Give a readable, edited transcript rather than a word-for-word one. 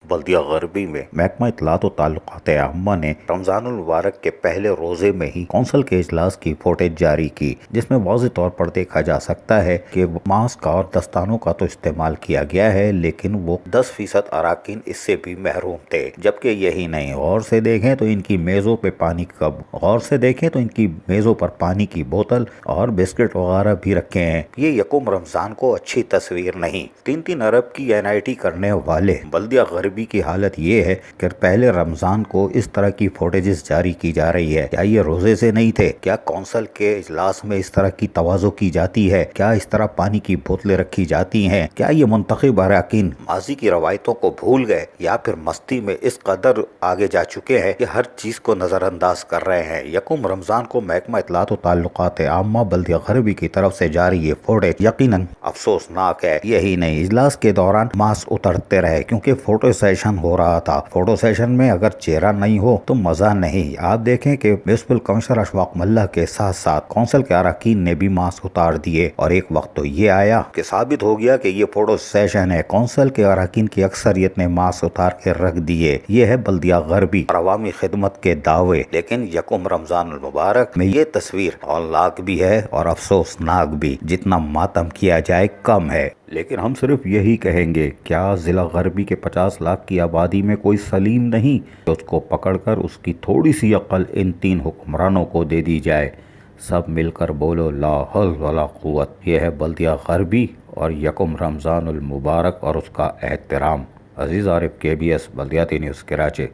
بلدیہ غربی میں محکمہ اطلاعات و تعلقات عامہ نے رمضان المبارک کے پہلے روزے میں ہی کونسل کے اجلاس کی فوٹیج جاری کی، جس میں واضح طور پر دیکھا جا سکتا ہے کہ ماسک اور دستانوں کا تو استعمال کیا گیا ہے، لیکن وہ 10% اراکین اس سے بھی محروم تھے۔ جبکہ یہی نہیں، غور سے دیکھیں تو ان کی میزوں پر پانی کی بوتل اور بسکٹ وغیرہ بھی رکھے ہیں۔ یہ یکم رمضان کو اچھی تصویر نہیں۔ 3 ارب کی NIT کرنے والے بلدیہ غربی کی حالت یہ ہے کہ پہلے رمضان کو اس طرح کی فوٹیجز جاری کی جا رہی ہے۔ کیا یہ روزے سے نہیں تھے؟ کیا کونسل کے اجلاس میں اس طرح کی تواضع کی جاتی ہے؟ کیا اس طرح پانی کی بوتلیں رکھی جاتی ہیں؟ کیا یہ منتخب اراکین ماضی کی روایتوں کو بھول گئے یا پھر مستی میں اس قدر آگے جا چکے ہیں کہ ہر چیز کو نظر انداز کر رہے ہیں؟ یکم رمضان کو محکمہ اطلاعات و تعلقات عامہ بلدیہ غربی کی طرف سے جاری یہ فوٹیج یقیناً افسوسناک ہے۔ یہی نہیں، اجلاس کے دوران ماسک اترتے رہے کیونکہ فوٹو سیشن ہو رہا تھا۔ فوٹو سیشن میں اگر چہرہ نہیں ہو تو مزہ نہیں۔ آپ دیکھیں کہ میونسپل کمشنر اشفاق ملہ کے ساتھ ساتھ کونسل کے اراکین نے بھی ماسک اتار دیے، اور ایک وقت تو یہ آیا کہ ثابت ہو گیا کہ یہ فوٹو سیشن ہے۔ کونسل کے اراکین کی اکثریت نے ماسک اتار کے رکھ دیے۔ یہ ہے بلدیہ غربی اور عوامی خدمت کے دعوے۔ لیکن یکم رمضان المبارک میں یہ تصویر ہولناک بھی ہے اور افسوسناک بھی۔ جتنا ماتم کیا جائے کم ہے۔ لیکن ہم صرف یہی کہیں گے، کیا ضلع غربی کے 50 لاکھ کی آبادی میں کوئی سلیم نہیں کہ اس کو پکڑ کر اس کی تھوڑی سی عقل ان 3 حکمرانوں کو دے دی جائے؟ سب مل کر بولو لا حول ولا قوت۔ یہ ہے بلدیہ غربی اور یکم رمضان المبارک اور اس کا احترام۔ عزیز عارف، KBS بلدیاتی نیوز، کراچی۔